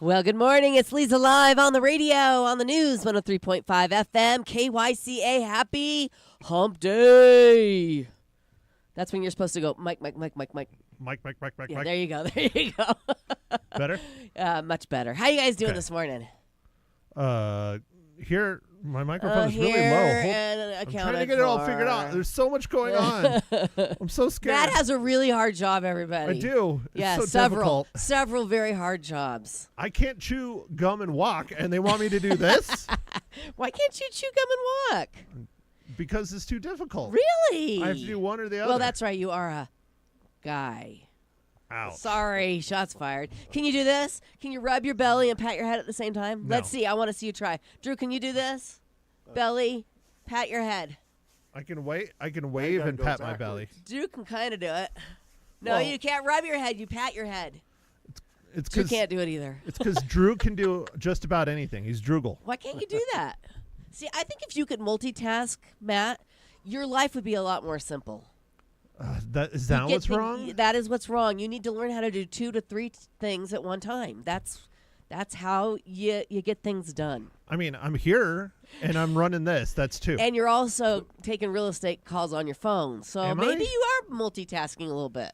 Well, good morning. It's Leza live on the radio, on the news, 103.5 FM, KYCA. Happy Hump Day. That's when you're supposed to go, Mike. Yeah, there you go. There you go. Better? Much better. How you guys doing this morning? Here, my microphone's really low. I'm trying to get it all figured out. There's so much going on. I'm so scared. Matt has a really hard job, everybody. I do. Yeah, it's so difficult. Several very hard jobs. I can't chew gum and walk, and they want me to do this? Why can't you chew gum and walk? Because it's too difficult. Really? I have to do one or the other. Well, that's right. You are a guy. Ouch. Sorry, shots fired. Can you do this? Can you rub your belly and pat your head at the same time? No. Let's see. I want to see you try. Drew, can you do this? Belly, pat your head. I can wave and pat my belly. Drew can kind of do it. No, you can't rub your head. You pat your head. Drew can't do it either. It's because Drew can do just about anything. He's Droogle. Why can't you do that? See, I think if you could multitask, Matt, your life would be a lot more simple. Is that what's wrong? That is what's wrong. You need to learn how to do 2 to 3 things at one time. That's how you get things done. I mean, I'm here and I'm running this. That's 2. And you're also taking real estate calls on your phone. So Am maybe I? you are multitasking a little bit.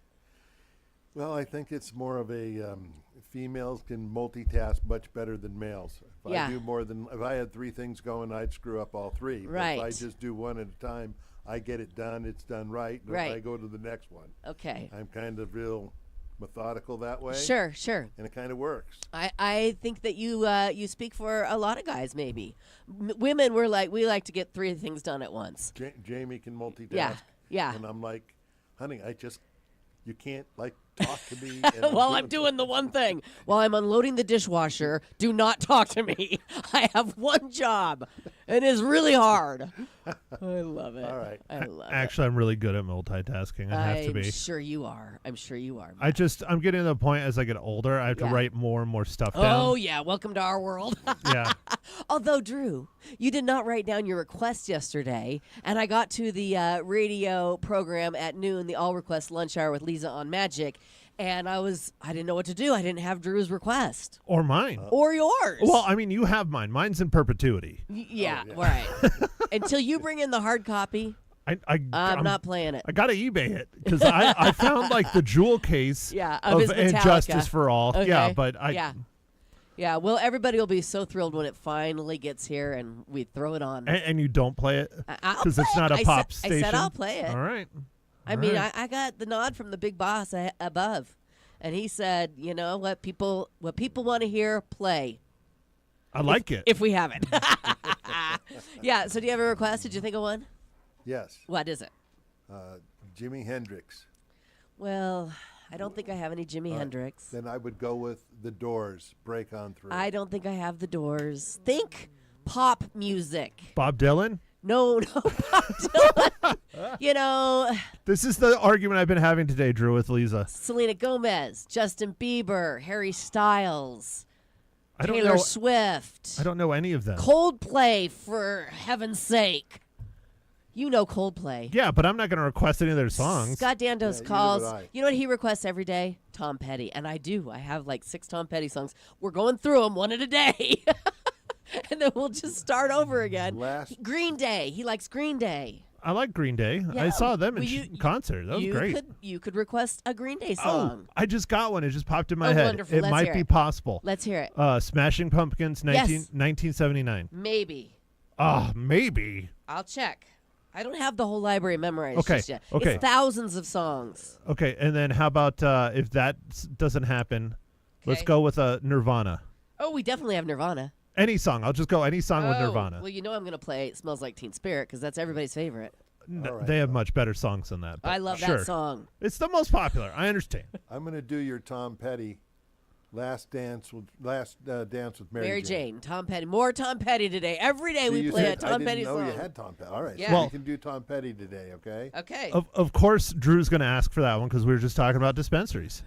Well, I think it's more of a females can multitask much better than males. If I had 3 things going, I'd screw up all 3. Right. But if I just do one at a time, I get it done. It's done right. And Right. if I go to the next one, Okay. I'm kind of real methodical that way. Sure. And it kind of works. I think that you speak for a lot of guys. Maybe women we like to get 3 things done at once. Jamie can multitask. Yeah. And I'm like, honey, you can't talk to me. While I'm doing the one thing. While I'm unloading the dishwasher, do not talk to me. I have one job. It is really hard. I love it. All right. I love Actually, I'm really good at multitasking. I have to be. I'm sure you are. I'm I'm getting to the point as I get older, I have to write more and more stuff down. Oh, yeah. Welcome to our world. Yeah. Although, Drew, you did not write down your request yesterday, and I got to the radio program at noon, the All Request Lunch Hour with Leza on Magic, and I didn't know what to do. I didn't have Drew's request. Or mine. Or yours. Well, I mean, you have mine. Mine's in perpetuity. Yeah, right. Until you bring in the hard copy, I'm not playing it. I got to eBay it because I found the jewel case of his Metallica. Injustice for All. Okay. Yeah, but Yeah, well, everybody will be so thrilled when it finally gets here and we throw it on. And you don't play it? Because it's not a pop station? I said I'll play it. All right. I got the nod from the big boss above. And he said, you know, what people want to hear, play. I like it. If we have it. Yeah, so do you have a request? Did you think of one? Yes. What is it? Jimi Hendrix. Well, I don't think I have any Jimi Hendrix. Then I would go with The Doors, Break On Through. I don't think I have the Doors. Think pop music. Bob Dylan? No, Bob Dylan. You know. This is the argument I've been having today, Drew, with Leza. Selena Gomez, Justin Bieber, Harry Styles, Taylor Taylor Swift. I don't know any of them. Coldplay, for heaven's sake. You know Coldplay. Yeah, but I'm not going to request any of their songs. Scott Dandos neither calls. would I. You know what he requests every day? Tom Petty. And I do. I have 6 Tom Petty songs. We're going through them one at a day. And then we'll just start over again. Green Day. He likes Green Day. I like Green Day. Yeah. I saw them in concert. That was great. You could request a Green Day song. Oh, I just got one. It just popped in my head. Wonderful. It Let's might hear be it. possible. Let's hear it. Smashing Pumpkins, 1979. Maybe. Maybe. I'll check. I don't have the whole library memorized Okay. just yet. Okay. It's thousands of songs. Okay, and then how about if that doesn't happen, let's go with Nirvana. Oh, we definitely have Nirvana. Any song. I'll just go any song with Nirvana. Well, you know I'm going to play Smells Like Teen Spirit because that's everybody's favorite. All right. They have much better songs than that. I love sure. that song. It's the most popular. I understand. I'm going to do your Tom Petty Last Dance with Mary Jane. Tom Petty. More Tom Petty today. Every day See, we you play a said- Tom Petty I song. didn't know you had Tom Petty. All right, Yeah. so Well- we can do Tom Petty today, okay? Okay. Of course, Drew's going to ask for that one because we were just talking about dispensaries.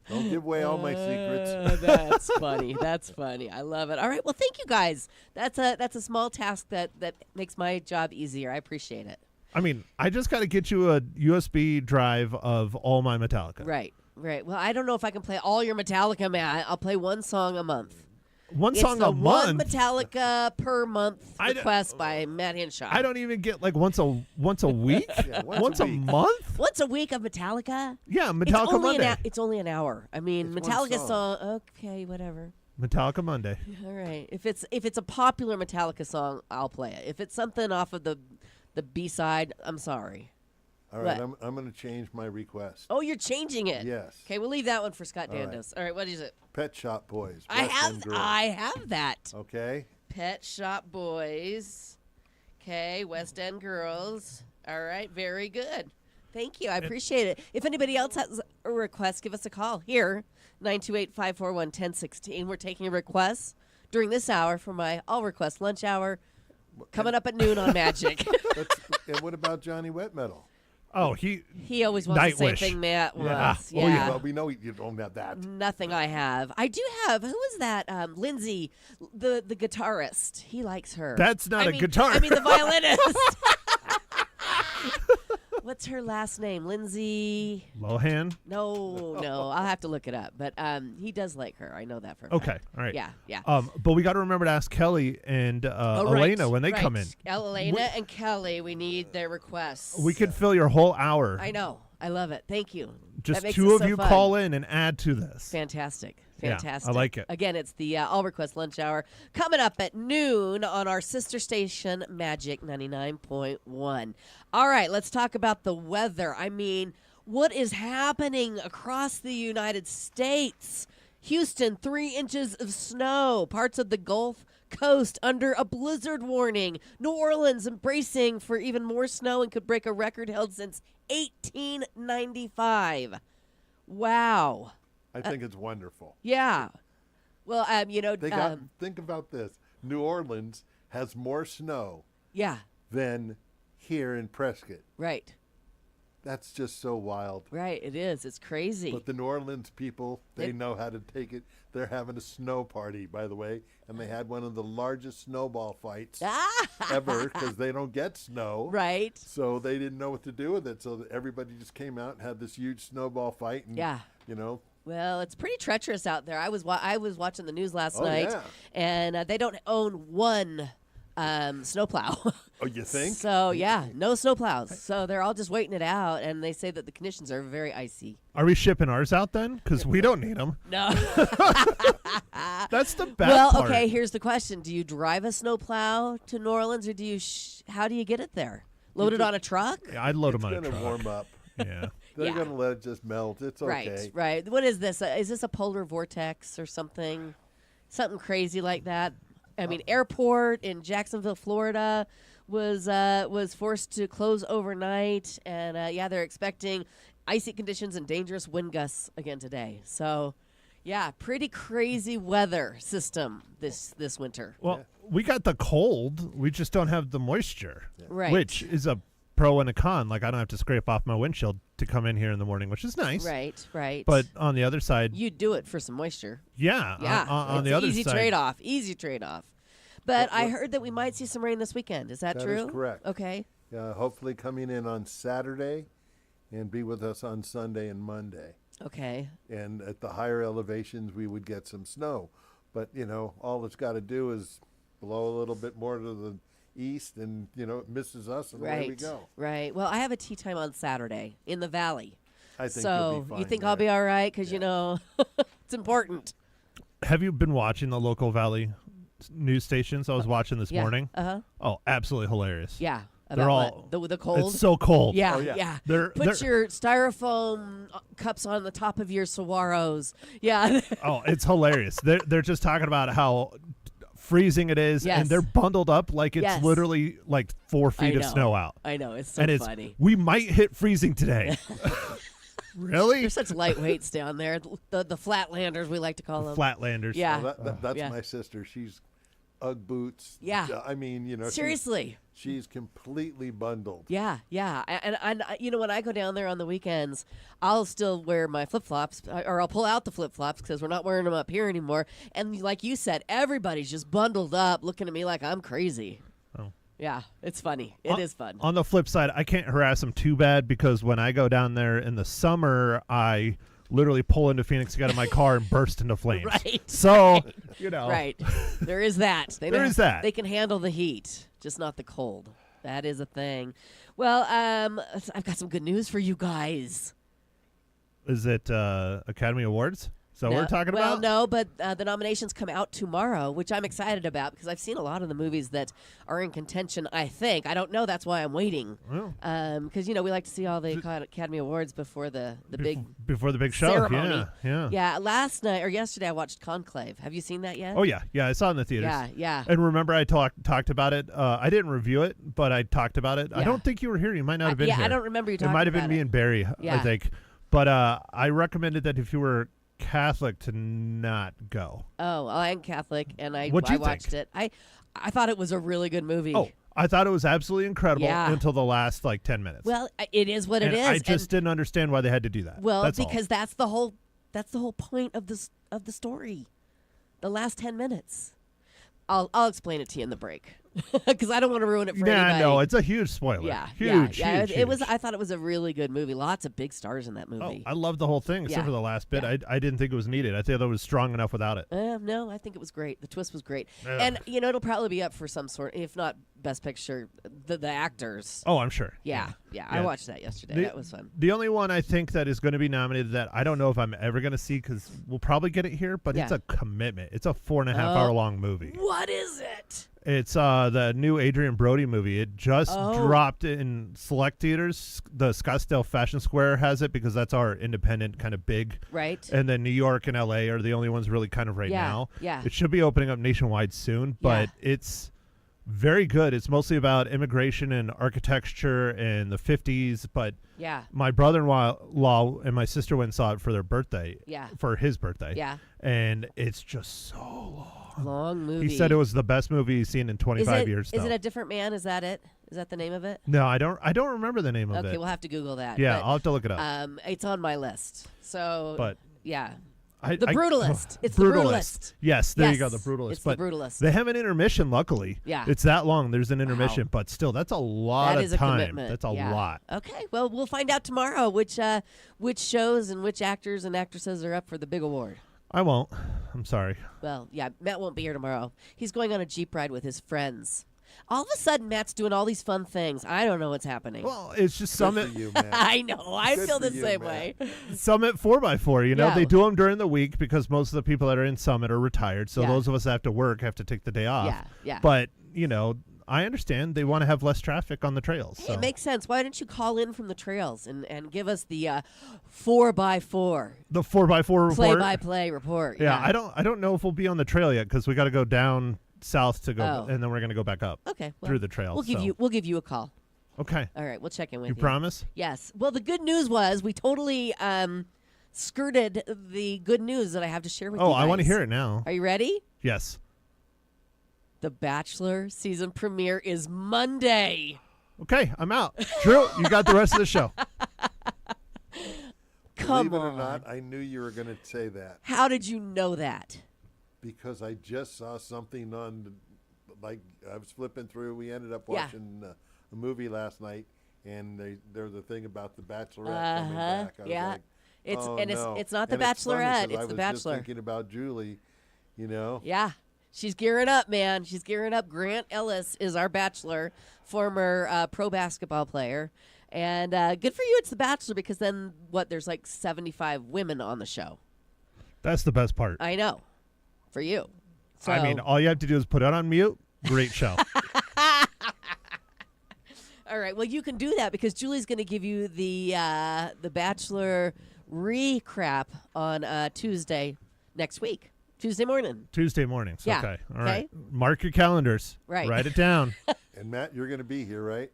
Don't give away all my secrets. That's funny. That's funny. I love it. All right. Well, thank you guys. That's a small task that makes my job easier. I appreciate it. I mean, I just got to get you a USB drive of all my Metallica. Right. Right. Well, I don't know if I can play all your Metallica, Matt. I'll play one song a month. One song a month? One Metallica per month request by Matt Hinshaw. I don't even get like once a week? Yeah, once a month? Once a week of Metallica? Yeah, Metallica Monday. It's only an hour. I mean, it's Metallica one song. Okay, whatever. Metallica Monday. All right. If it's a popular Metallica song, I'll play it. If it's something off of the B-side, I'm sorry. All right, I'm going to change my request. Oh, you're changing it. Yes. Okay, we'll leave that one for Scott All right. Dandos. All right, what is it? Pet Shop Boys. I West End Girls. have that. Okay. Pet Shop Boys. Okay, West End Girls. All right, very good. Thank you. I appreciate it. If anybody else has a request, give us a call here, 928-541-1016. We're taking requests during this hour for my all-request lunch hour coming up at noon on Magic. And what about Johnny Wet Metal? Oh, he always wants the same Nightwish. thing Matt wants. Yeah. Oh, yeah. Well, we know you don't have that. Nothing I have. I do have. Who is that? Lindsay, the guitarist. He likes her. That's not a guitar. I mean, the violinist. What's her last name? Lindsay. Lohan? No. I'll have to look it up. But he does like her. I know that for a Okay, fact. all right. Yeah. But we got to remember to ask Kelly and Elena when they come in. Elena and Kelly, we need their requests. We could fill your whole hour. I know. I love it. Thank you. Just That makes two it of so you fun. call in and add to this. Fantastic. Yeah, I like it. Again, it's the All Request Lunch Hour coming up at noon on our sister station, Magic 99.1. All right, let's talk about the weather. I mean, what is happening across the United States? Houston, 3 inches of snow. Parts of the Gulf Coast under a blizzard warning. New Orleans embracing for even more snow and could break a record held since 1895. Wow. I think it's wonderful. Yeah. Well, Think about this. New Orleans has more snow yeah, than here in Prescott. right. That's just so wild. Right, it is. It's crazy. But the New Orleans people, they know how to take it. They're having a snow party, by the way, and they had one of the largest snowball fights ever because they don't get snow. Right. So they didn't know what to do with it. So everybody just came out and had this huge snowball fight. And, Yeah. you know, Well, it's pretty treacherous out there. I was watching the news last night, yeah. and they don't own one snowplow. Oh, you think? So, yeah, no snowplows. So they're all just waiting it out, and they say that the conditions are very icy. Are we shipping ours out then? Because we don't need them. No. That's the bad Well, part. okay, here's the question. Do you drive a snowplow to New Orleans, or do you how do you get it there? Load it on a truck? Yeah, I'd load It's them on a going to truck. warm up. Yeah. They're Yeah. going to let it just melt. It's okay. Right. What is this? Is this a polar vortex or something? Something crazy like that? I mean, airport in Jacksonville, Florida, was forced to close overnight, and they're expecting icy conditions and dangerous wind gusts again today. So, yeah, pretty crazy weather system this winter. Well, we got the cold. We just don't have the moisture. Right. Which is a pro and a con. Like, I don't have to scrape off my windshield to come in here in the morning, which is nice. Right. But on the other side, you do it for some moisture. yeah. On it's the other easy side, Easy trade-off. But I heard that we might see some rain this weekend. Is that true? That is correct. Okay. Hopefully coming in on Saturday and be with us on Sunday and Monday. Okay. And at the higher elevations, we would get some snow. But, all it's got to do is blow a little bit more to the east and, it misses us and away we go. Right. Well, I have a tea time on Saturday in the valley. I think so you'll be fine you think there. I'll be all right? Because, it's important. have you been watching the local Valley news stations? I was watching this morning. Uh-huh. Oh, absolutely hilarious. Yeah. They're About all what? The cold? It's so cold. Yeah, Oh, yeah. yeah. They're your styrofoam cups on the top of your saguaros. Yeah. oh, it's hilarious. They're just talking about how freezing it is, Yes. and they're bundled up like it's Yes. literally like 4 feet of know. snow out. I know. It's so And it's funny. we might hit freezing today. Really? They're such lightweights down there. The Flatlanders, we like to call them. Flatlanders. Yeah. Well, that's Yeah. my sister. She's Ugg boots. Yeah. I mean, Seriously. She's completely bundled. Yeah. And when I go down there on the weekends, I'll still wear my flip-flops, or I'll pull out the flip-flops because we're not wearing them up here anymore. And like you said, everybody's just bundled up looking at me like I'm crazy. Oh. Yeah, it's funny. It is fun. On the flip side, I can't harass them too bad because when I go down there in the summer, I literally pull into Phoenix, get out of my car, and burst into flames. Right. So, Right. There is that. There is that. They can handle the heat, just not the cold. That is a thing. Well, I've got some good news for you guys. Is it Academy Awards? Is that what we're talking well, about? no, but the nominations come out tomorrow, which I'm excited about because I've seen a lot of the movies that are in contention, I think. I don't know. That's why I'm waiting. Because, we like to see all the Academy Awards before the big show. ceremony. Yeah. Yeah, last night or yesterday I watched Conclave. Have you seen that yet? Oh, yeah. Yeah, I saw it in the theaters. Yeah. And remember I talked about it. I didn't review it, but I talked about it. Yeah. I don't think you were here. You might not have been here. Yeah, I don't remember you talking about it. It might have been me and Barry, I think. But I recommended that if you were Catholic to not go. Oh, well, I'm Catholic, and I What'd you watched think? it. I thought it was a really good movie. Oh, I thought it was absolutely incredible Yeah. until the last 10 minutes. Well, it is what it is. I just didn't understand why they had to do that. Well, that's because that's the whole point of the story. The last 10 minutes. I'll explain it to you in the break because I don't want to ruin it for anybody. No, it's a huge spoiler. Yeah, huge. It was. I thought it was a really good movie. Lots of big stars in that Oh, movie. I loved the whole thing except Yeah. for the last bit. Yeah. I didn't think it was needed. I thought it was strong enough without it. No, I think it was great. The twist was great, Ugh. and it'll probably be up for some sort, if not Best Picture, the actors. Oh, I'm sure. Yeah. I watched that yesterday. That was fun. The only one I think that is going to be nominated that I don't know if I'm ever going to see because we'll probably get it here, but it's a commitment. It's a 4.5 hour long movie. What is it? It's the new Adrian Brody movie. It just dropped in select theaters. The Scottsdale Fashion Square has it because that's our independent kind of big. Right. And then New York and LA are the only ones really kind of now. Yeah. It should be opening up nationwide soon, but it's very good. It's mostly about immigration and architecture in the 50s, but my brother-in-law and my sister went and saw it for their birthday. Yeah. For his birthday. Yeah. And it's just so long. Long movie. He said it was the best movie he's seen in 25 years. Is it A Different Man? Is that it? Is that the name of it? No, I don't remember the name of it. Okay, we'll have to Google that. Yeah, but, I'll have to look it up. It's on my list. So, but yeah. The Brutalist. It's The Brutalist. Yes, there you go, The Brutalist. It's but The Brutalist. They have an intermission, luckily. Yeah. It's that long. There's an intermission, but still, that's a lot of time. A commitment. That's a lot. Okay, well, we'll find out tomorrow which shows and which actors and actresses are up for the big award. I won't. I'm sorry. Well, yeah, Matt won't be here tomorrow. He's going on a Jeep ride with his friends. All of a sudden, Matt's doing all these fun things. I don't know what's happening. Well, it's just Good Summit. for you, Matt. I know. I Good feel for the you, same Matt. way. Summit 4x4. You know, Yeah. they do them during the week because most of the people that are in Summit are retired. So Yeah. those of us that have to work have to take the day off. Yeah. But, I understand they want to have less traffic on the trails. Hey, So. it makes sense. Why don't you call in from the trails and give us the 4x4 The 4x4 report. play-by-play report? Yeah, I don't know if we'll be on the trail yet because we got to go down south to go, Oh. and then we're gonna go back up. Okay, well, through the trail. We'll give you a call. Okay. All right, we'll check in with You you. promise? Yes. Well, the good news was we totally skirted the good news that I have to share with you Oh, guys. I want to hear it now. Are you ready? Yes. The Bachelor season premiere is Monday. Okay, I'm out. Drew, you got the rest of the show. Come Believe it on. or not, I knew you were going to say that How did you know that? because I just saw something on, I was flipping through. We ended up Yeah. watching a movie last night, and there was a thing about the Bachelorette coming back. I was yeah. like, It's oh, and no. it's not the And it's funny Bachelorette. 'cause It's the I was just Bachelor. thinking about Julie, you know. Yeah. She's gearing up, man. She's gearing up. Grant Ellis is our Bachelor, former pro basketball player. And good for you, it's The Bachelor, because then, there's like 75 women on the show. That's the best part. I know. For you. So, I mean, all you have to do is put it on mute. Great show. all right. Well, you can do that because Julie's going to give you the Bachelor recap on Tuesday next week. Tuesday morning. Tuesday mornings. Yeah. Okay. All Okay. right. Mark your calendars. Right. Write it down. And Matt, you're going to be here, right?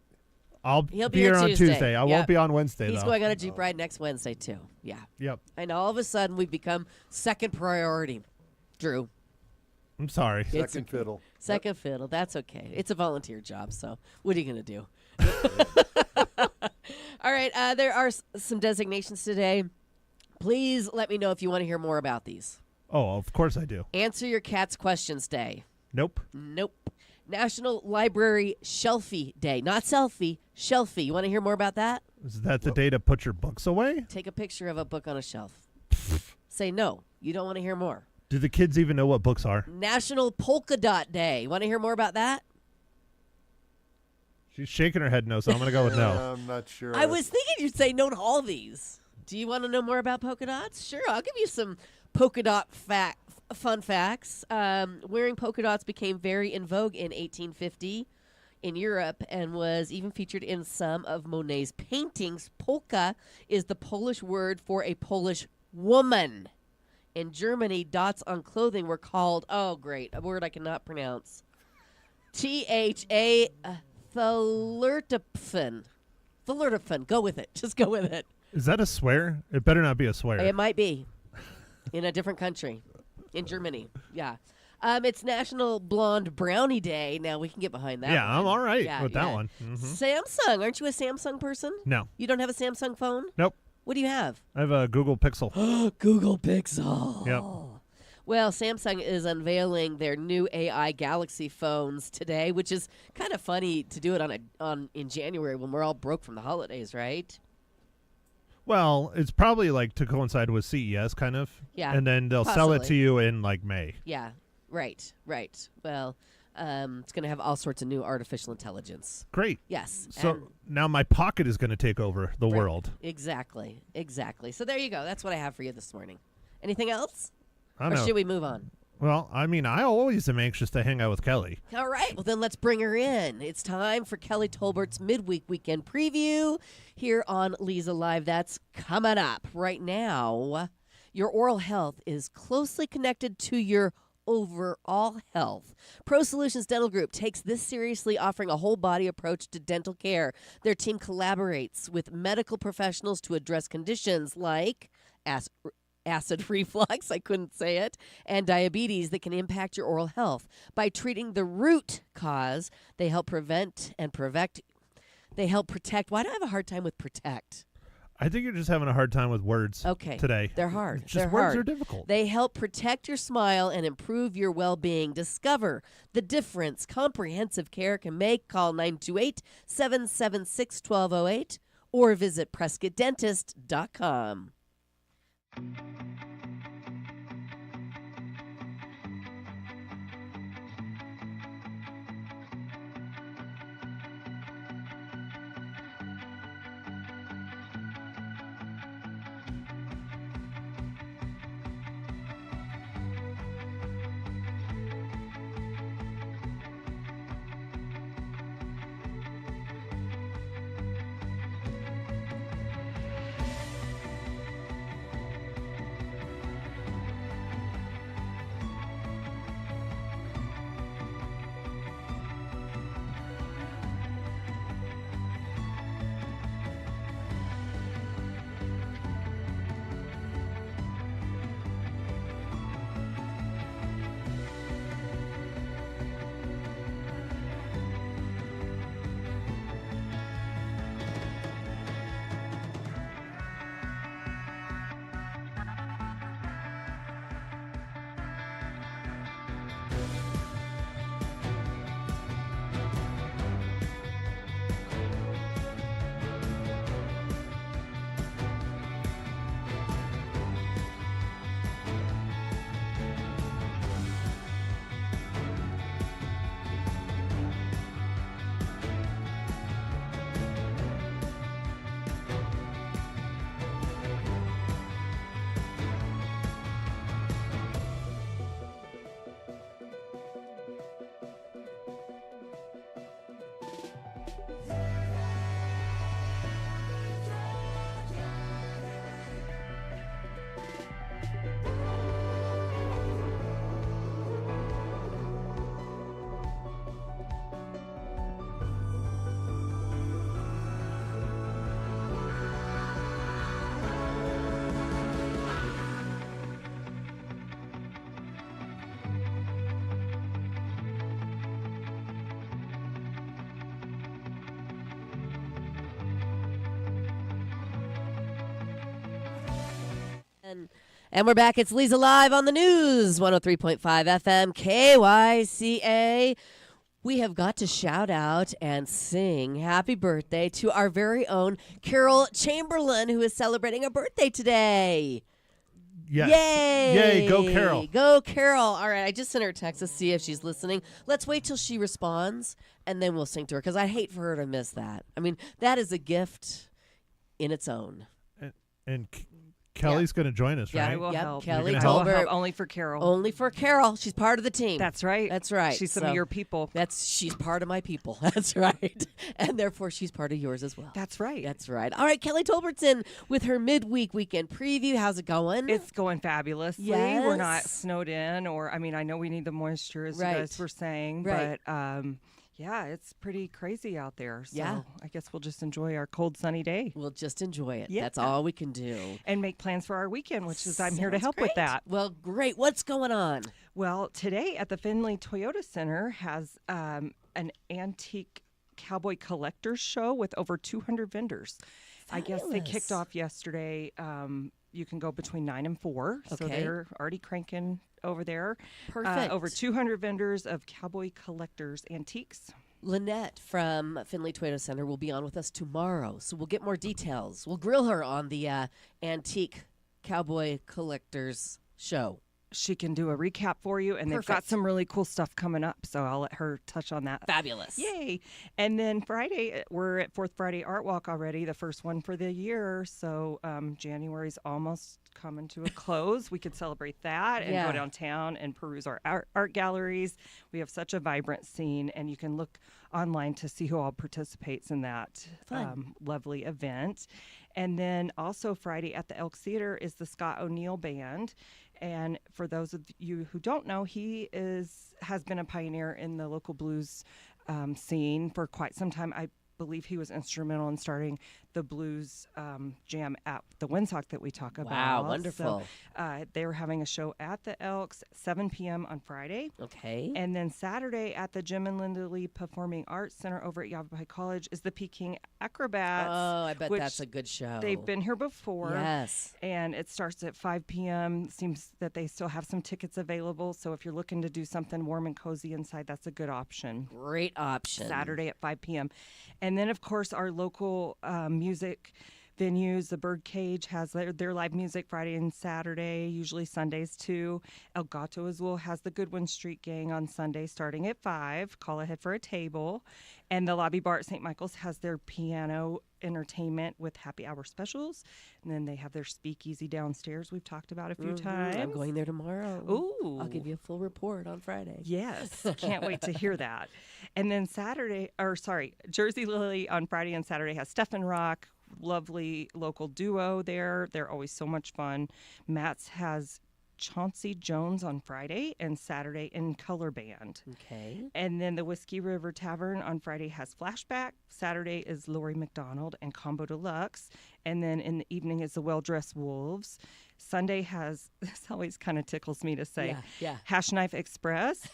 He'll be be here here on Tuesday. Tuesday. I Yep. won't be on Wednesday, He's though. going on a Jeep ride next Wednesday, too. Yeah. Yep. And all of a sudden, we've become second priority. Drew. I'm sorry. It's Second fiddle. Second fiddle. That's okay. It's a volunteer job, so what are you going to do? All right. There are some designations today. Please let me know if you want to hear more about these. Oh, of course I do. Answer Your Cat's Questions Day. Nope. Nope. National Library Shelfie Day. Not selfie, shelfie. You want to hear more about that? Is that the day to put your books away? Take a picture of a book on a shelf. say no. You don't want to hear more. Do the kids even know what books are? National Polka Dot Day. Want to hear more about that? She's shaking her head no, so I'm going to go with no. I'm not sure. I was thinking you'd say no to all these. Do you want to know more about polka dots? Sure, I'll give you some polka dot fun facts. Wearing polka dots became very in vogue in 1850 in Europe and was even featured in some of Monet's paintings. Polka is the Polish word for a Polish woman. In Germany, dots on clothing were called, oh, great, a word I cannot pronounce, Tha Thalertopfen. Thalertopfen. Go with it. Just go with it. Is that a swear? It better not be a swear. It might be. In a different country. In Germany. Yeah. It's National Blonde Brownie Day. Now, we can get behind that one. I'm all right with that one. Mm-hmm. Samsung. Aren't you a Samsung person? No. You don't have a Samsung phone? Nope. What do you have? I have a Google Pixel. Google Pixel. Yep. Well, Samsung is unveiling their new AI Galaxy phones today, which is kind of funny to do it in January when we're all broke from the holidays, right? Well, it's probably like to coincide with CES, kind of. Yeah. And then they'll sell it to you in like May. Yeah. Right. Well, it's going to have all sorts of new artificial intelligence. Great. Yes. So now my pocket is going to take over the world. Exactly. So there you go. That's what I have for you this morning. Anything else? I don't know. Should we move on? Well, I mean, I always am anxious to hang out with Kelly. All right. Well, then let's bring her in. It's time for Kelly Tolbert's midweek weekend preview here on Leza Live. That's coming up right now. Your oral health is closely connected to your overall health. Pro Solutions Dental Group takes this seriously, offering a whole body approach to dental care. Their team collaborates with medical professionals to address conditions like acid reflux, I couldn't say it, and diabetes that can impact your oral health. By treating the root cause, they help prevent and protect. Why do I have a hard time with protect? I think you're just having a hard time with words today. They're hard. Words are difficult. They help protect your smile and improve your well-being. Discover the difference comprehensive care can make. Call 928-776-1208 or visit PrescottDentist.com. And we're back. It's Leza Live on the news, 103.5 FM, KYCA. We have got to shout out and sing happy birthday to our very own Carol Chamberlain, who is celebrating a birthday today. Yes. Yay! Yay, go Carol. Go Carol. All right, I just sent her a text to see if she's listening. Let's wait till she responds, and then we'll sing to her, because I'd hate for her to miss that. I mean, that is a gift in its own. And Kelly's going to join us, right? I will help. Kelly You're told gonna her. help only for Carol. Only for Carol. She's part of the team. That's right. That's right. She's some of your people. She's part of my people. That's right. And therefore, she's part of yours as well. That's right. That's right. All right, Kelly Tolbertson with her midweek weekend preview. How's it going? It's going fabulously. Yes. We're not snowed in, I know we need the moisture, as you guys were saying, right. but yeah, it's pretty crazy out there. So Yeah. I guess we'll just enjoy our cold, sunny day. We'll just enjoy it. Yeah. That's all we can do. And make plans for our weekend, which is I'm here to Sounds help great. with that. Well, great. What's going on? Well, today at the Findlay Toyota Center has an antique cowboy collectors show with over 200 vendors. I guess they kicked off yesterday. You can go between 9 and 4, so they're already cranking over there. Perfect. Over 200 vendors of cowboy collectors antiques. Lynette from Findlay Toyota Center will be on with us tomorrow, so we'll get more details. We'll grill her on the antique cowboy collectors show. She can do a recap for you, and they've got some really cool stuff coming up, so I'll let her touch on that. Fabulous. Yay. And then Friday, we're at Fourth Friday Art Walk already, the first one for the year, so January's almost coming to a close. We could celebrate that and go downtown and peruse our art galleries. We have such a vibrant scene, and you can look online to see who all participates in that lovely event. And then also Friday at the Elk Theater is the Scott O'Neill Band. And for those of you who don't know, he has been a pioneer in the local blues scene for quite some time. I believe he was instrumental in starting the blues jam at the Windsock that we talk about. Wow, wonderful. So, they were having a show at the Elks, 7 p.m. on Friday. Okay. And then Saturday at the Jim and Linda Lee Performing Arts Center over at Yavapai College is the Peking Acrobats. Oh, I bet that's a good show. They've been here before. Yes. And it starts at 5 p.m. Seems that they still have some tickets available. So if you're looking to do something warm and cozy inside, that's a good option. Great option. Saturday at 5 p.m. And then, of course, our local music venues, the Birdcage has their live music Friday and Saturday, usually Sundays too. El Gato Azul has the Goodwin Street Gang on Sunday starting at 5. Call ahead for a table. And the Lobby Bar at St. Michael's has their piano entertainment with happy hour specials. And then they have their speakeasy downstairs we've talked about a few times. I'm going there tomorrow. Ooh. I'll give you a full report on Friday. Yes. Can't wait to hear that. And then Jersey Lily on Friday and Saturday has Stephen Rock. Lovely local duo there. They're always so much fun. Matt's has Chauncey Jones on Friday and Saturday in Color Band. Okay. And then the Whiskey River Tavern on Friday has Flashback. Saturday is Lori McDonald and Combo Deluxe. And then in the evening is the Well Dressed Wolves. Sunday has, this always kind of tickles me to say, Hash Knife Express.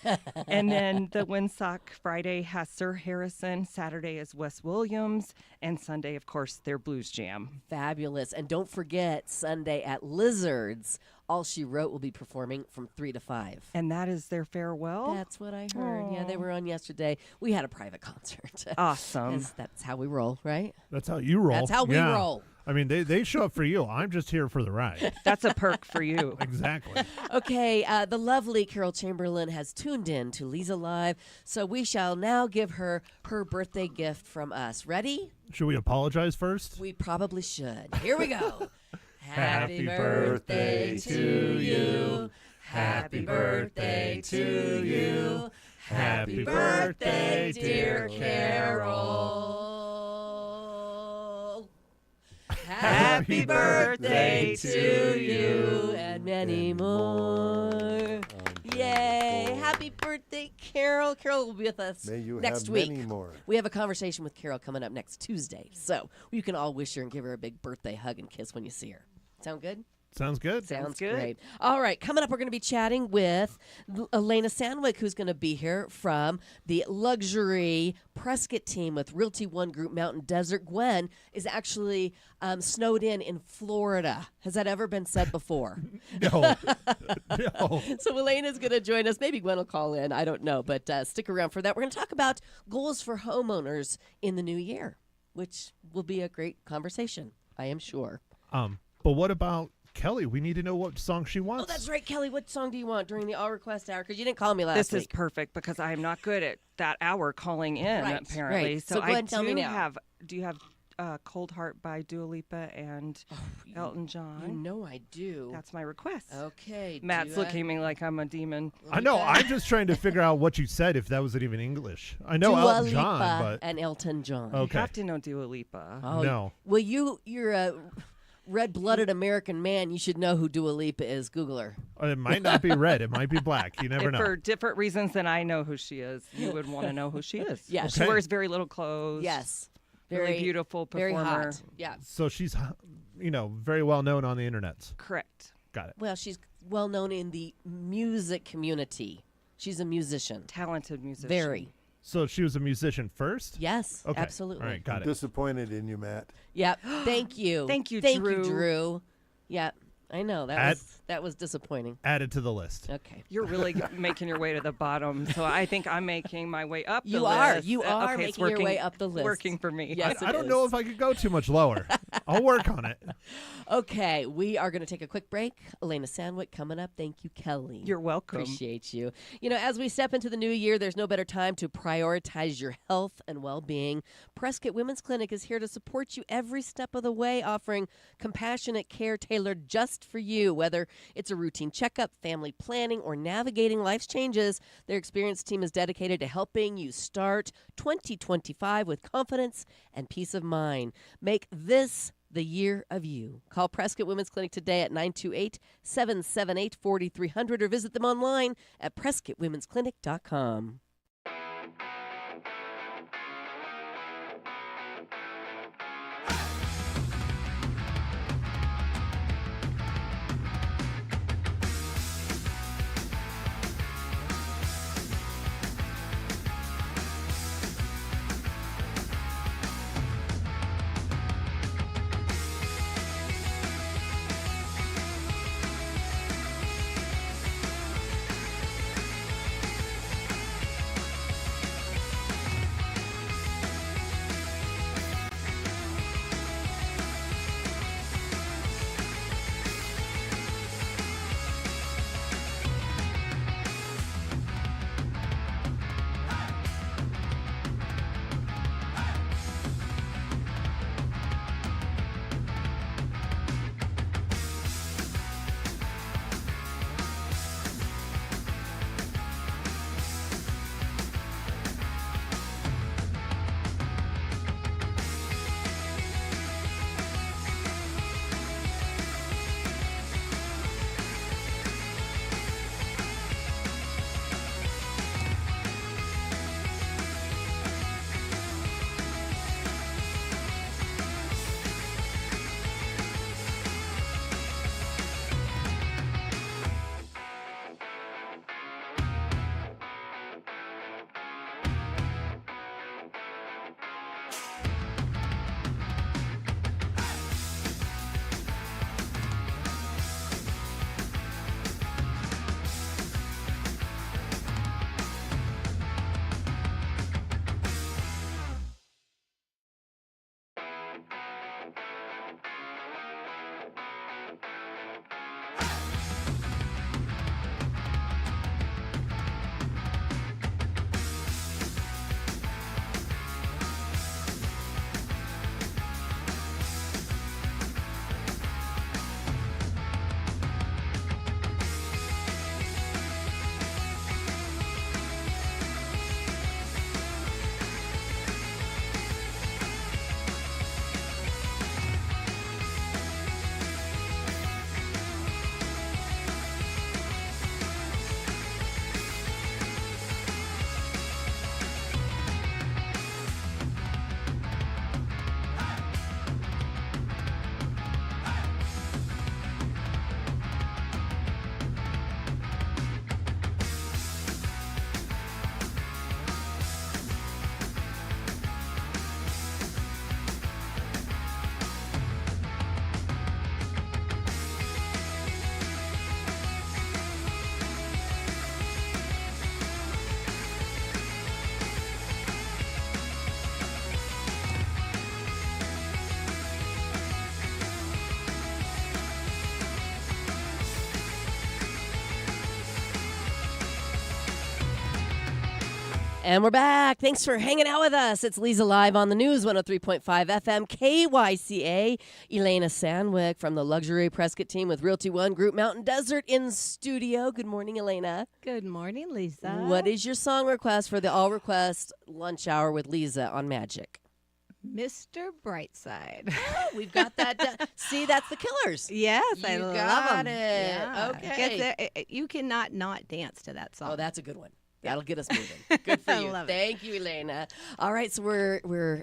And then the Windsock Friday has Sir Harrison. Saturday is Wes Williams. And Sunday, of course, their Blues Jam. Fabulous. And don't forget, Sunday at Lizards, All She Wrote will be performing from 3 to 5. And that is their farewell? That's what I heard. Yeah, they were on yesterday. We had a private concert. Awesome. That's how we roll, right? That's how you roll. That's how we roll. I mean, they show up for you. I'm just here for the ride. That's a perk for you. Exactly. Okay, the lovely Carol Chamberlain has tuned in to Leza Live, so we shall now give her her birthday gift from us. Ready? Should we apologize first? We probably should. Here we go. Happy birthday to you. Happy birthday to you. Happy birthday, dear Carol. Happy birthday to you and many more. Yay. Happy birthday, Carol. Carol will be with us May you next have week. many more. We have a conversation with Carol coming up next Tuesday. So you can all wish her and give her a big birthday hug and kiss when you see her. Sound good? Sounds good. Sounds good. great. All right, coming up, we're going to be chatting with Elena Sandwick, who's going to be here from the luxury Prescott team with Realty One Group Mountain Desert. Gwen is actually snowed in Florida. Has that ever been said before? No. No. So Elena's going to join us. Maybe Gwen will call in. I don't know, but stick around for that. We're going to talk about goals for homeowners in the new year, which will be a great conversation, I am sure. But what about Kelly, we need to know what song she wants. Oh, that's right, Kelly. What song do you want during the all request hour? Because you didn't call me last week. This is perfect because I am not good at that hour calling in, apparently. Right. So go ahead and tell me now. Do you have Cold Heart by Dua Lipa and Elton John? You know I do. That's my request. Okay. Matt's looking at me like I'm a demon. I know. I'm just trying to figure out what you said, if that was even English. I know Dua Elton Lipa John, but and Elton John. Okay. You have to know Dua Lipa. Oh, no. Well, you're a red-blooded American man. You should know who Dua Lipa is. Google her. It might not be red. It might be black. You never know. For different reasons than I know who she is. You would want to know who she is. Yeah. She wears very little clothes. Yes. Very beautiful performer. Very hot. Yeah. So she's, very well known on the internet. Correct. Got it. Well, she's well known in the music community. She's a musician. Talented musician. Very. So she was a musician first? Yes, Okay. absolutely. All right, got it. Disappointed in you, Matt. Yep. Thank you. Thank you, Thank Drew. you, Drew. Yep. I know that was disappointing. Added to the list. Okay. You're really making your way to the bottom, so I think I'm making my way up the You list. are. You are okay, it's making your way up the list. Working for me. Yes, I don't know if I could go too much lower. I'll work on it. Okay, we are going to take a quick break. Elena Sandwick coming up. Thank you, Kelly. You're welcome. Appreciate you. As we step into the new year, there's no better time to prioritize your health and well-being. Prescott Women's Clinic is here to support you every step of the way, offering compassionate care tailored just for you. Whether it's a routine checkup, family planning, or navigating life's changes, their experienced team is dedicated to helping you start 2025 with confidence and peace of mind. Make this the year of you. Call Prescott Women's Clinic today at 928-778-4300 or visit them online at PrescottWomen'sClinic.com. And we're back. Thanks for hanging out with us. It's Leza Live on the News, 103.5 FM, KYCA. Elena Sandwick from the Luxury Prescott team with Realty One Group Mountain Desert in studio. Good morning, Elena. Good morning, Leza. What is your song request for the All Request Lunch Hour with Leza on Magic? Mr. Brightside. We've got that. See, that's the Killers. Yes, I love got them. it. Yeah. Okay. You cannot not dance to that song. Oh, that's a good one. That'll get us moving. Good for you. Love it. Thank you, Elena. All right, so we're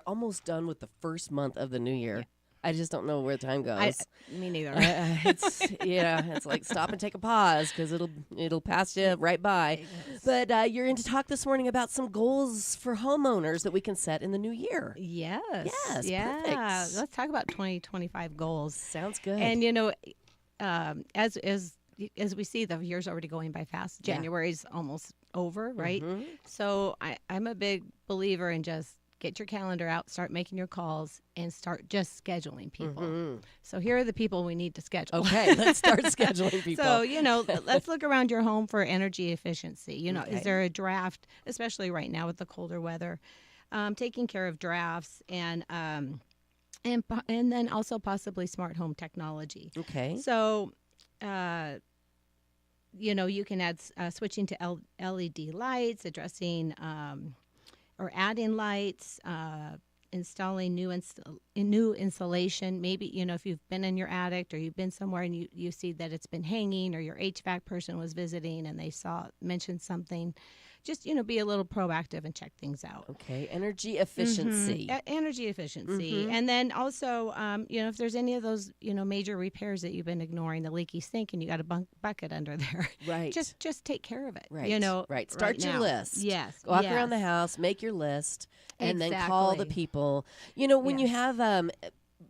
almost done with the first month of the new year. Yeah. I just don't know where time goes. Me neither. It's like stop and take a pause because it'll pass you right by. But you're in to talk this morning about some goals for homeowners that we can set in the new year. Yes. Yeah. Perfect. Let's talk about 2025 goals. Sounds good. And as we see, the year's already going by fast. January's almost over, right? Mm-hmm. So I'm a big believer in just get your calendar out, start making your calls, and start just scheduling people. Mm-hmm. So here are the people we need to schedule. Okay, let's start scheduling people. So, let's look around your home for energy efficiency. Okay. Is there a draft, especially right now with the colder weather, taking care of drafts and then also possibly smart home technology. Okay. So, you can add switching to LED lights, addressing or adding lights, installing new insulation. Maybe, if you've been in your attic or you've been somewhere and you see that it's been hanging, or your HVAC person was visiting and they mentioned something, just, be a little proactive and check things out. Okay. Energy efficiency. Energy efficiency. And then also, if there's any of those, major repairs that you've been ignoring, the leaky sink and you got a bucket under there. Right. Just take care of it. Right. Right. Start your list. Yes. Walk around the house, make your list, and then call the people. When you have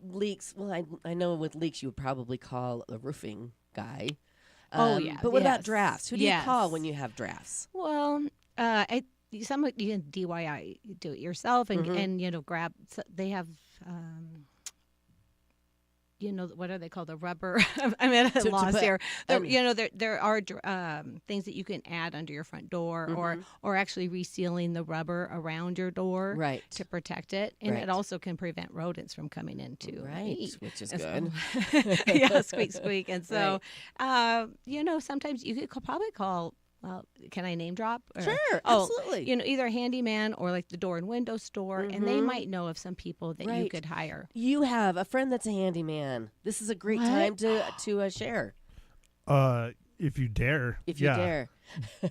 leaks, well, I know with leaks you would probably call a roofing guy. But what about drafts? Who do you call when you have drafts? Well, you can DIY, do it yourself, and grab. They have, what are they called? The rubber. I'm at a loss here. There are things that you can add under your front door, or actually resealing the rubber around your door, right, to protect it, and it also can prevent rodents from coming in too. Right, which is good. Yeah, squeak, squeak, and so, sometimes you could probably call. Well, can I name drop? Sure, absolutely. Either a handyman or like the door and window store, and they might know of some people that you could hire. You have a friend that's a handyman. This is a great time to share. If you dare. If you dare.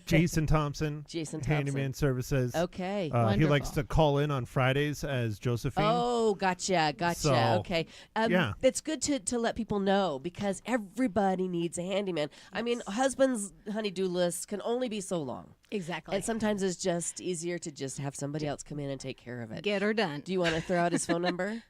Jason Thompson. Handyman Services. Okay. He likes to call in on Fridays as Josephine. Oh, gotcha. So, okay. It's good to let people know because everybody needs a handyman. Yes. I mean, husband's honey-do list can only be so long. Exactly. And sometimes it's just easier to just have somebody else come in and take care of it. Get her done. Do you want to throw out his phone number?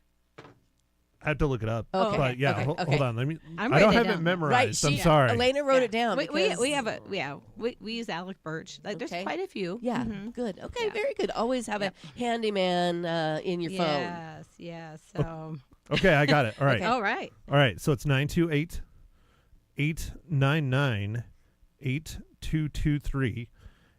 I have to look it up. Okay. But okay. Hold on. I don't have it memorized. Right. I'm sorry. Elena wrote it down. We use Alec Birch. There's quite a few. Yeah. Good. Okay. Very good. Always have a handyman in your phone. Yes. So. Okay, I got it. All right. All right. All right. So it's 928-899-8223.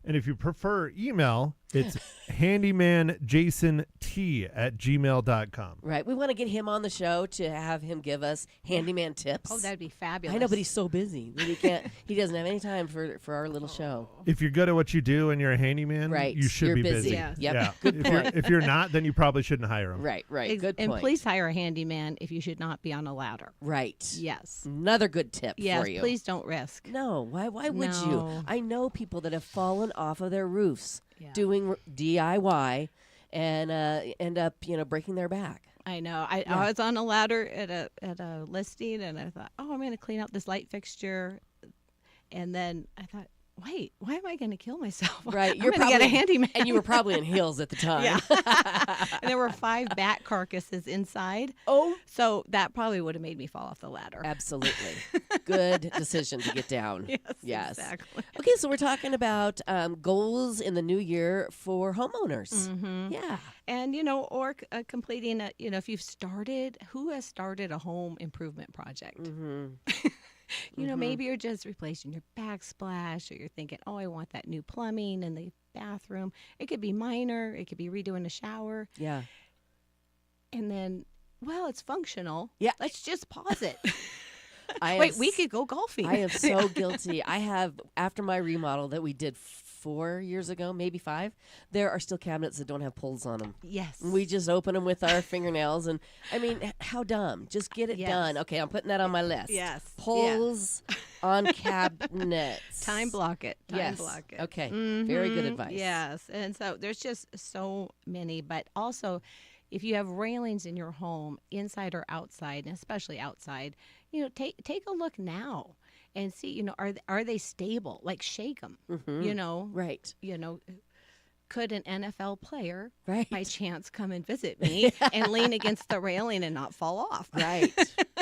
And if you prefer email, it's handymanjasont@gmail.com. Right. We want to get him on the show to have him give us handyman tips. Oh, that'd be fabulous. I know, but he's so busy that he doesn't have any time for our little show. If you're good at what you do and you're a handyman, you should be busy. Yeah. Yep. Yeah. Good point. If you're not, then you probably shouldn't hire him. Right. Good point. And please hire a handyman if you should not be on a ladder. Right. Yes. Another good tip for you. Yes, please don't risk. No. Why would you? I know people that have fallen off of their roofs doing DIY and end up, breaking their back. I know. I was on a ladder at a listing, and I thought, I'm going to clean out this light fixture, and then I thought, wait, why am I going to kill myself? Right. You're going to get a handyman. And you were probably in heels at the time. Yeah. And there were 5 bat carcasses inside. Oh. So that probably would have made me fall off the ladder. Absolutely. Good decision to get down. Yes. Exactly. Okay, so we're talking about goals in the new year for homeowners. Mm-hmm. Yeah. And, or completing, if you've started, who has started a home improvement project? Mm-hmm. You know, maybe you're just replacing your backsplash, or you're thinking, oh, I want that new plumbing in the bathroom. It could be minor. It could be redoing a shower. Yeah. And then, well, it's functional. Yeah. Let's just pause it. Wait, we could go golfing. I am so guilty. I have, after my remodel that we did 4 years ago, maybe 5, there are still cabinets that don't have pulls on them. Yes. We just open them with our fingernails. And I mean, how dumb. Just get it done. Okay, I'm putting that on my list. Yes. Pulls on cabinets. Time block it. Time block it. Okay. Very good advice. Yes. And so there's just so many. But also, if you have railings in your home, inside or outside, and especially outside, you know, take a look now and see, you know, are they stable? Like, shake them, you know. Right. You know, could an NFL player by Right. chance come and visit me and lean against the railing and not fall off? Right.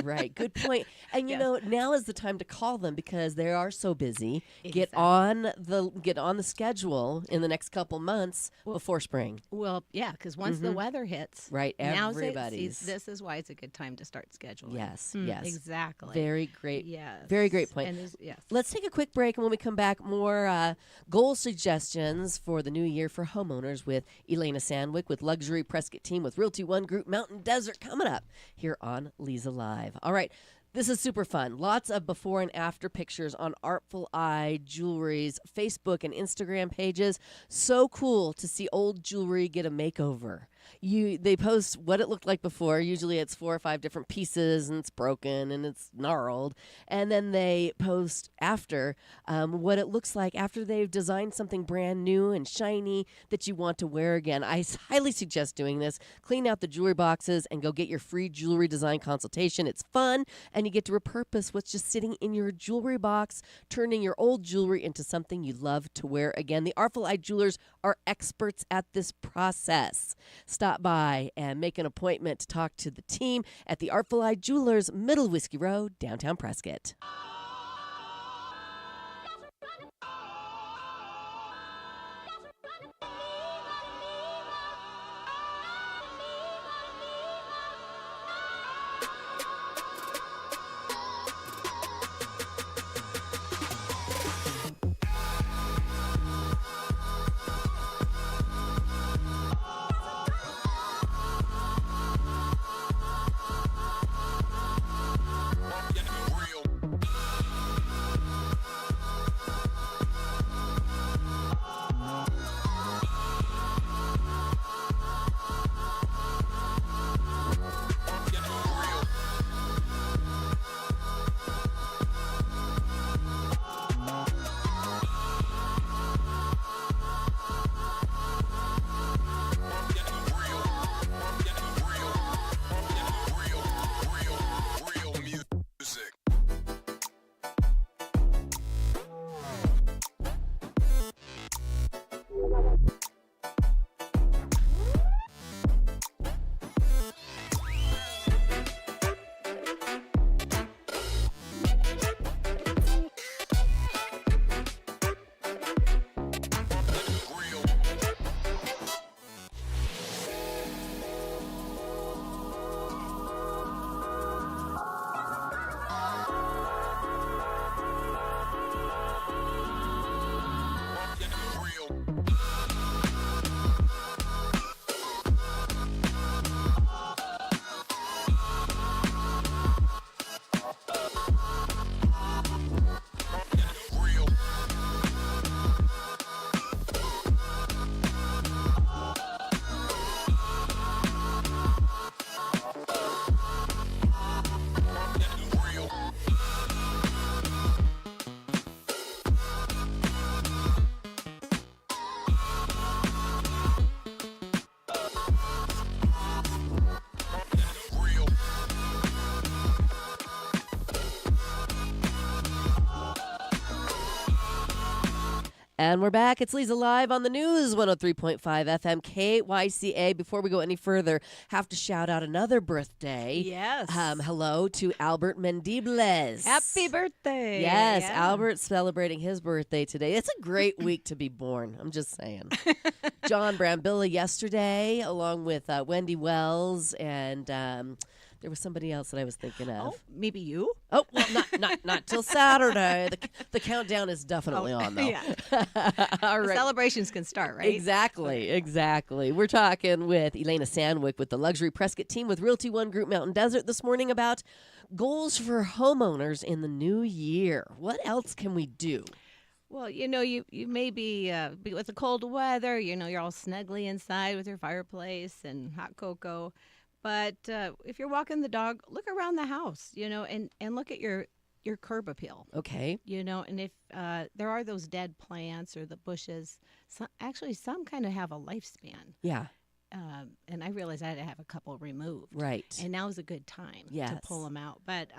Right. Good point. And you know, now is the time to call them because they are so busy. Get on the schedule in the next couple months before spring. Well, yeah, because once the weather hits, Right. everybody's. This is why it's a good time to start scheduling. Yes. Yes. Exactly. Very great. Yes. Very great point. And yes. Let's take a quick break, and when we come back, more goal suggestions for the new year for homeowners with Elena Sandwick with Luxury Prescott Team with Realty One Group Mountain Desert coming up here on Leza Live. All right. This is super fun. Lots of before and after pictures on Artful Eye Jewelry's Facebook and Instagram pages. So cool to see old jewelry get a makeover. They post what it looked like before. Usually it's 4 or 5 different pieces and it's broken and it's gnarled. And then they post after what it looks like after they've designed something brand new and shiny that you want to wear again. I highly suggest doing this. Clean out the jewelry boxes and go get your free jewelry design consultation. It's fun and you get to repurpose what's just sitting in your jewelry box, turning your old jewelry into something you love to wear again. The Artful Eye Jewelers are experts at this process. Stop by and make an appointment to talk to the team at the Artful Eye Jewelers, Middle Whiskey Road, downtown Prescott. And we're back. It's Leza Live on the news, 103.5 FM KYCA. Before we go any further, have to shout out another birthday. Yes. Hello to Albert Mendibles. Happy birthday. Yes, Yeah. Albert's celebrating his birthday today. It's a great week to be born. I'm just saying. John Brambilla yesterday, along with Wendy Wells and There was somebody else that I was thinking of. Oh, maybe you? Oh, well, not till Saturday. The countdown is definitely on, though. Yeah. All The right. celebrations can start, right? Exactly. We're talking with Elena Sandwick with the Luxury Prescott team with Realty One Group Mountain Desert this morning about goals for homeowners in the new year. What else can we do? Well, you may be with the cold weather, you're all snugly inside with your fireplace and hot cocoa. But if you're walking the dog, look around the house, and look at your curb appeal. Okay. And if there are those dead plants or the bushes, some kind of have a lifespan. Yeah. And I realized I had to have a couple removed. Right. And now's a good time Yes. to pull them out. But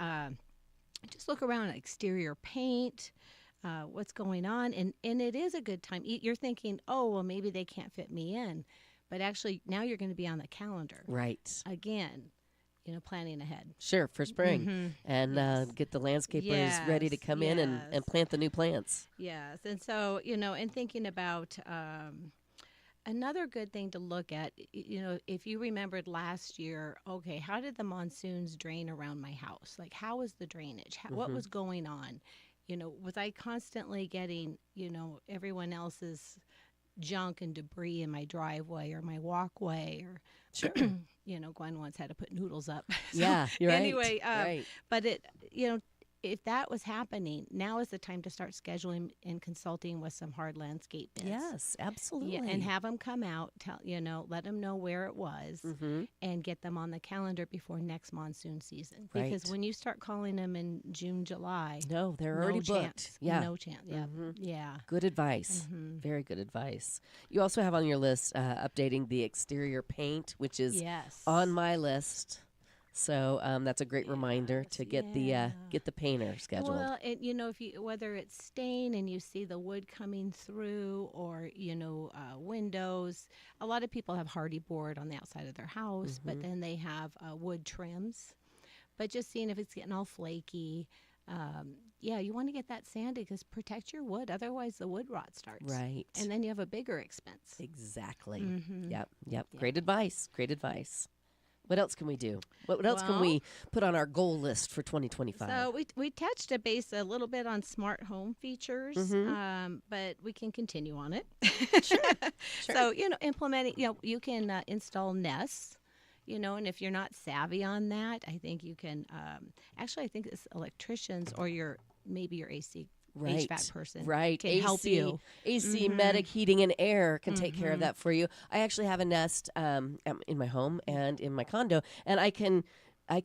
just look around at exterior paint. What's going on, and it is a good time. You're thinking, oh, well, maybe they can't fit me in, but actually now you're going to be on the calendar. Right. Again, planning ahead. Sure, for spring. And get the landscapers ready to come in and plant the new plants. Yes, and so, and thinking about another good thing to look at, if you remembered last year, okay, how did the monsoons drain around my house? Like, how was the drainage? What was going on? Was I constantly getting, everyone else's junk and debris in my driveway or my walkway or, sure. Gwen once had to put noodles up. Yeah, you're anyway, right. But if that was happening, now is the time to start scheduling and consulting with some hard landscape bids. Yes, absolutely. Yeah, and have them come out, let them know where it was, and get them on the calendar before next monsoon season. Because when you start calling them in June, July, no, they're already booked. Yeah, no chance. Yeah, yeah. Good advice. Very good advice. You also have on your list updating the exterior paint, which is on my list. So that's a great reminder to get the painter scheduled. Well, if whether it's stain and you see the wood coming through, or windows. A lot of people have hardy board on the outside of their house, but then they have wood trims. But just seeing if it's getting all flaky. You want to get that sanded because protect your wood. Otherwise, the wood rot starts. Right. And then you have a bigger expense. Exactly. Yep. Great advice. What else can we do? What else can we put on our goal list for 2025? So we touched a little bit on smart home features, but we can continue on it. Sure. So, implementing, you can install Nests, and if you're not savvy on that, I think you can, I think it's electricians or maybe your AC HVAC person can help you. AC, Medic, heating and air can take care of that for you. I actually have a Nest in my home and in my condo, and I can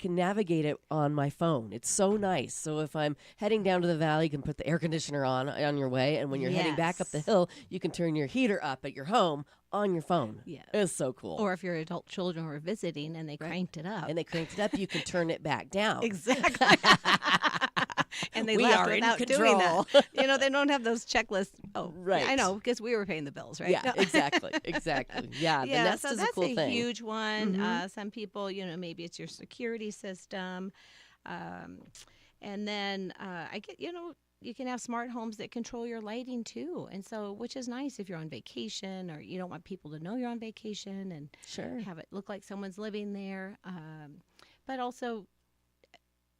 navigate it on my phone. It's so nice. So if I'm heading down to the valley, you can put the air conditioner on your way, and when you're heading back up the hill, you can turn your heater up at your home on your phone. Yeah, it's so cool. Or if your adult children were visiting and they cranked it up, you can turn it back down. Exactly. And they we left are without in doing control. that. They don't have those checklists. Oh, right. I know, because we were paying the bills, right? Yeah, No. exactly. Yeah, the Nest so is that's a cool thing. Huge one. Some people, maybe it's your security system. And then you can have smart homes that control your lighting too. And so, which is nice if you're on vacation or you don't want people to know you're on vacation and have it look like someone's living there. But also,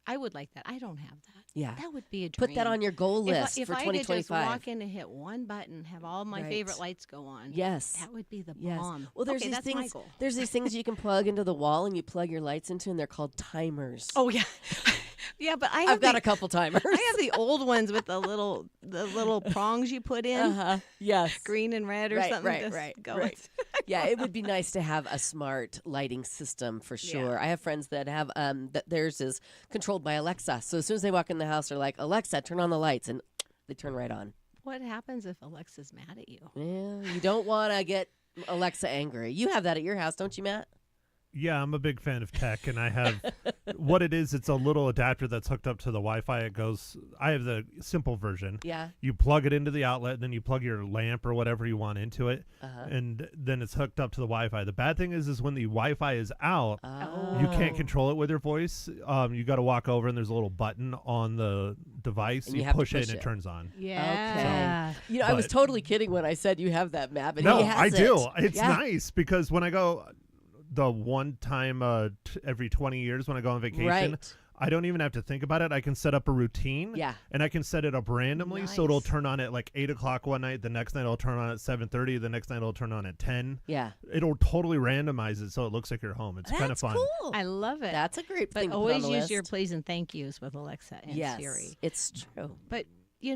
I would like that. I don't have that. Yeah. That would be a dream. Put that on your goal list if for 2025. I could just walk in and hit one button, have all my favorite lights go on. Yes. That would be the bomb. Well, there's these things. There's these things you can plug into the wall and you plug your lights into, and they're called timers. Oh, yeah. Yeah, but I've got a couple timers. I have the old ones with the little prongs you put in. Yes. Green and red or something. Right. Yeah, it would be nice to have a smart lighting system for sure. Yeah. I have friends that have theirs is controlled by Alexa. So as soon as they walk in the house, they're like, Alexa, turn on the lights, and they turn right on. What happens if Alexa's mad at you? Yeah, you don't want to get Alexa angry. You have that at your house, don't you, Matt? Yeah, I'm a big fan of tech, and I have what it is. It's a little adapter that's hooked up to the Wi-Fi. I have the simple version. Yeah. You plug it into the outlet, and then you plug your lamp or whatever you want into it, and then it's hooked up to the Wi-Fi. The bad thing is when the Wi-Fi is out, you can't control it with your voice. You got to walk over, and there's a little button on the device. And you push it, and it turns on. Yeah. So, I was totally kidding when I said you have that, Matt. But no, he has I it. do. It's nice because when I go the one time every 20 years when I go on vacation. Right. I don't even have to think about it. I can set up a routine. Yeah. And I can set it up randomly, so it'll turn on at like 8 o'clock one night. The next night it'll turn on at 7:30. The next night it'll turn on at 10. Yeah. It'll totally randomize it so it looks like you're home. It's kind of fun. Cool. I love it. That's a great thing. But to put on always the use list. your please and thank yous with Alexa and yes, Siri. It's true. But I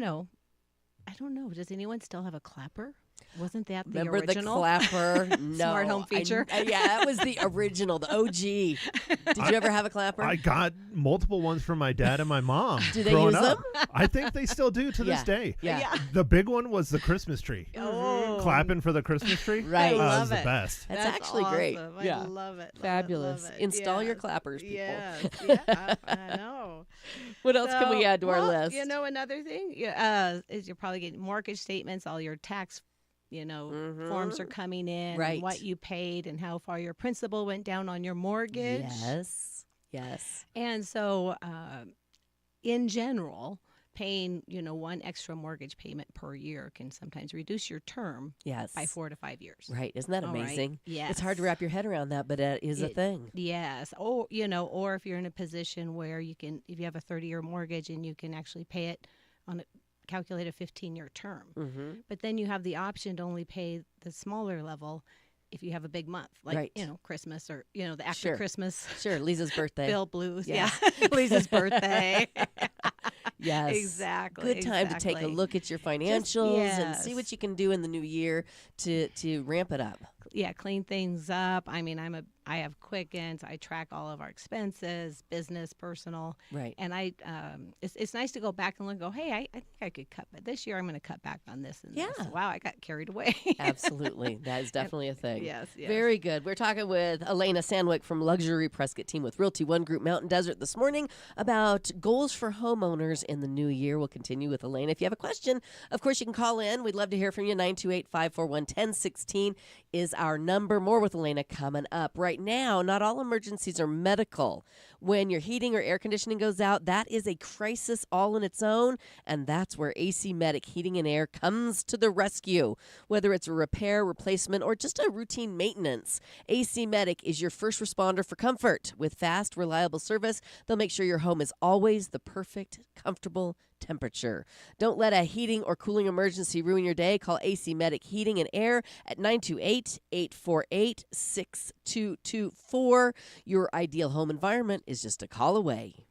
don't know. Does anyone still have a clapper? Wasn't that the Remember original? the clapper? No. Smart home feature? Yeah, that was the original, the OG. Did you ever have a clapper? I got multiple ones from my dad and my mom. Do they growing use up. them? I think they still do to this day. Yeah. The big one was the Christmas tree. Oh. Clapping for the Christmas tree. Right. I love was the it. best. That's actually great. awesome. Yeah. I love it. Fabulous. Love it. Install your Yes. clappers, people. Yes. Yeah, I know. What else can we So, add to our well, list? Another thing is you're probably getting mortgage statements, all your tax, forms are coming in, Right. and what you paid and how far your principal went down on your mortgage. Yes. Yes. And so, in general, paying, one extra mortgage payment per year can sometimes reduce your term Yes. by 4 to 5 years. Right. Isn't that All right. amazing? Yes. It's hard to wrap your head around that, but it is a thing. Yes. Or if you're in a position where if you have a 30-year mortgage and you can actually pay it on a calculate a 15-year term. Mm-hmm. But then you have the option to only pay the smaller level if you have a big month, like, Right. Christmas or, the after Sure. Christmas Sure. Lisa's birthday. bill blues. Yes. Yeah. Lisa's birthday. Yes. Exactly. Good time to take a exactly. look at your financials and see yes. what you can do in the new year to ramp it up. Yeah, clean things up. I mean, I have Quickens. I track all of our expenses, business, personal. Right. And it's nice to go back and look. And go, hey, I think I could cut, but this year I'm going to cut back on this and Yeah. this. Wow, I got carried away. Absolutely. That is definitely a thing. Yes, yes. Very good. We're talking with Elena Sandwick from Luxury Prescott Team with Realty One Group Mountain Desert this morning about goals for homeowners in the new year. We'll continue with Elena. If you have a question, of course, you can call in. We'd love to hear from you. 928-541-1016 is our number. More with Elena coming up. Right now, not all emergencies are medical. When your heating or air conditioning goes out, that is a crisis all in its own, and that's where AC Medic Heating and Air comes to the rescue. Whether it's a repair, replacement, or just a routine maintenance, AC Medic is your first responder for comfort. With fast, reliable service, they'll make sure your home is always the perfect, comfortable temperature. Don't let a heating or cooling emergency ruin your day. Call AC Medic Heating and Air at 928-848-6224. Your ideal home environment is just a call away.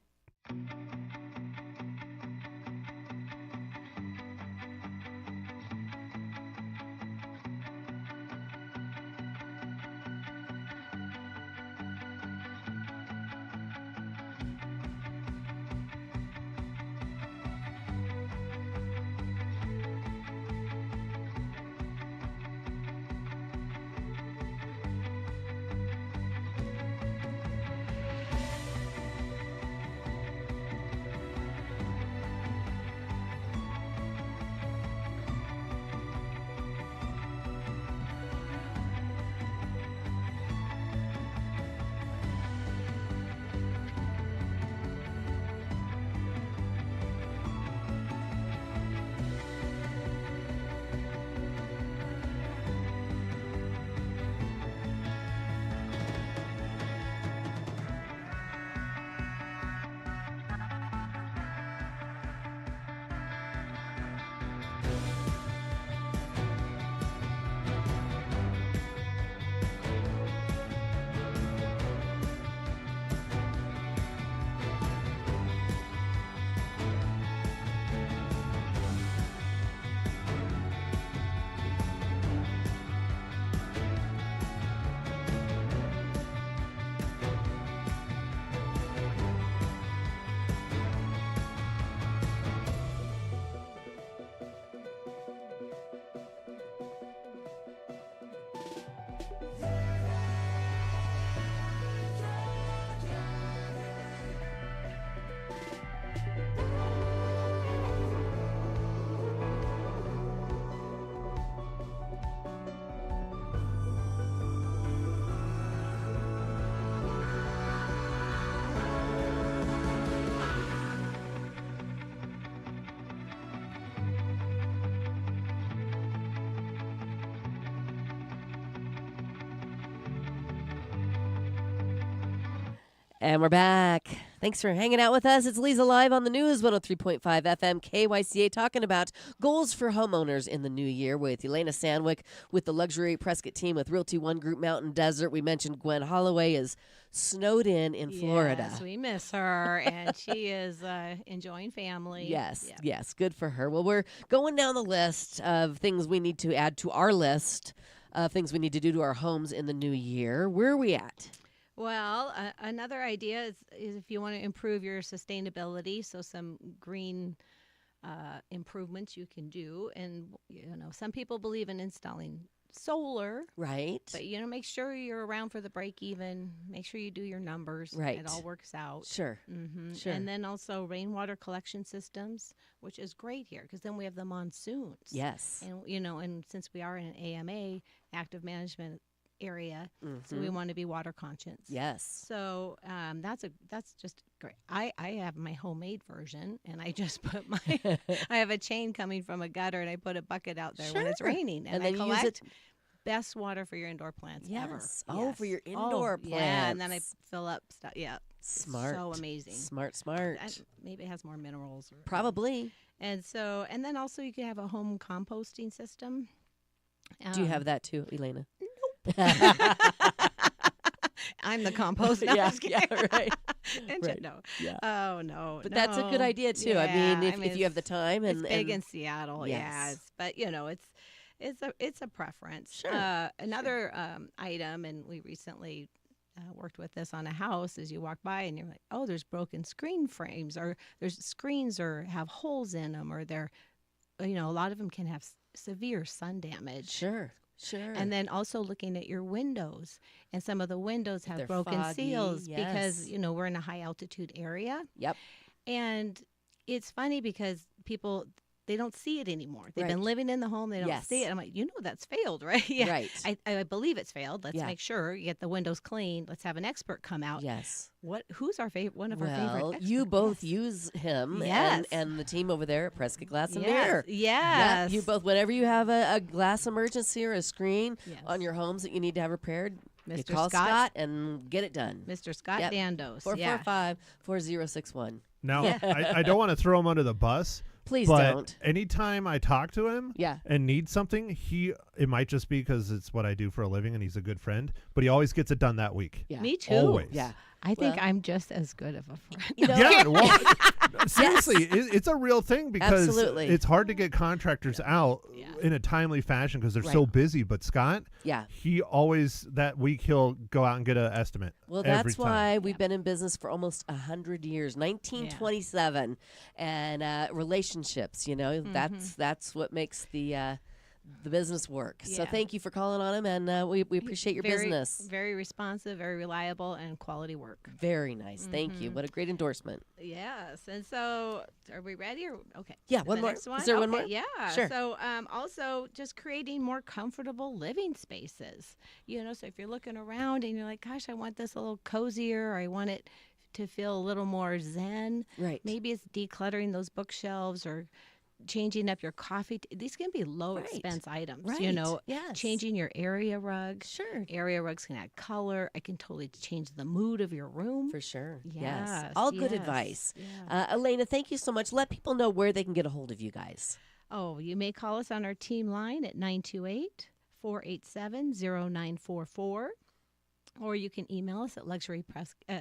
And we're back. Thanks for hanging out with us. It's Leza Live on the News, 103.5 FM KYCA, talking about goals for homeowners in the new year with Elena Sandwick with the Luxury Prescott team with Realty One Group Mountain Desert. We mentioned Gwen Holloway is snowed in Florida. Yes, we miss her, and she is enjoying family. Yes, good for her. Well, we're going down the list of things we need to add to our list of things we need to do to our homes in the new year. Where are we at? Well, another idea is if you want to improve your sustainability, so some green improvements you can do. And, some people believe in installing solar. Right. But, make sure you're around for the break even. Make sure you do your numbers. Right. It all works out. Sure. Mm-hmm. Sure. And then also rainwater collection systems, which is great here because then we have the monsoons. Yes. And, and since we are in an AMA, active management area, so we want to be water conscious. Yes. So that's just great. I have my homemade version, and I just put I have a chain coming from a gutter, and I put a bucket out there when it's raining, and then I you collect use it. Best water for your indoor plants ever. Oh, for your indoor plants. Yeah, and then I fill up stuff. Yeah. Smart. So amazing. Smart. Maybe it has more minerals. Probably. And then also you can have a home composting system. Do you have that too, Elena? I'm the compost. No, yeah, right. Right. No. Yeah. Oh no. But that's a good idea too. Yeah, I mean, if you have the time and it's big in Seattle. Yes. Yes. But it's a preference. Sure. Another item, and we recently worked with this on a house. As you walk by and you're like, oh, there's broken screen frames, or there's screens or have holes in them, or they're, a lot of them can have severe sun damage. Sure. And then also looking at your windows, and some of the windows have broken foggy, seals yes. because, we're in a high altitude area. Yep. And it's funny because people, they don't see it anymore. They've Right. been living in the home. They don't Yes. see it. I'm like, that's failed, right? Yeah. Right. I believe it's failed. Let's Yeah. make sure you get the windows clean. Let's have an expert come out. Yes. Who's our favorite? One of our favorite Well, experts? you both use him Yes. and the team over there at Prescott Glass and Yes. Mirror. Yes. Yep, you both, whenever you have a glass emergency or a screen Yes. on your homes that you need to have repaired, you Mr. call Scott. Scott and get it done. Mr. Scott Yep. Dandos. 445-4061. Now, I don't want to throw him under the bus. Please but don't. Anytime I talk to him and need something, it might just be because it's what I do for a living and he's a good friend, but he always gets it done that week. Yeah. Me too. Always. Yeah. I think I'm just as good of a friend. Yeah, well, seriously, it's a real thing because Absolutely. it's hard to get contractors out in a timely fashion because they're so busy. But Scott, he always, that week, he'll go out and get an estimate. Well, every that's time. why we've been in business for almost 100 years, 1927, and relationships. That's what makes the business work. So thank you for calling on him, and we appreciate your business. Very responsive, very reliable, and quality work. Very nice. Thank you. What a great endorsement. Yes. And so are we ready? Okay. Yeah, one more. Next one? Is there one Okay, more? Yeah. Sure. So also just creating more comfortable living spaces. So if you're looking around and you're like, gosh, I want this a little cozier, or I want it to feel a little more zen. Right. Maybe it's decluttering those bookshelves or changing up your coffee. These can be low expense items, Right. Yes. Changing your area rug. Sure. Area rugs can add color. It can totally change the mood of your room. For sure. Yes. All good advice. Yeah. Elena, thank you so much. Let people know where they can get a hold of you guys. Oh, you may call us on our team line at 928-487-0944. Or you can email us at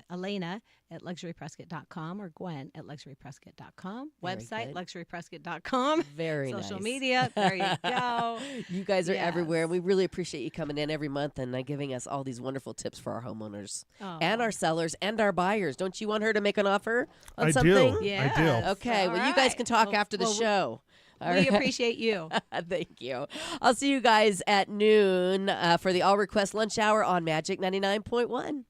Elena at luxuryprescott.com or Gwen at luxuryprescott.com. Website, luxuryprescott.com. Very nice. Social media, there you go. You guys are everywhere. And we really appreciate you coming in every month and giving us all these wonderful tips for our homeowners and our sellers and our buyers. Don't you want her to make an offer on something? Yeah. I do. Okay, well, you guys can talk after the show. We appreciate you. Thank you. I'll see you guys at noon for the All Request Lunch Hour on Magic 99.1.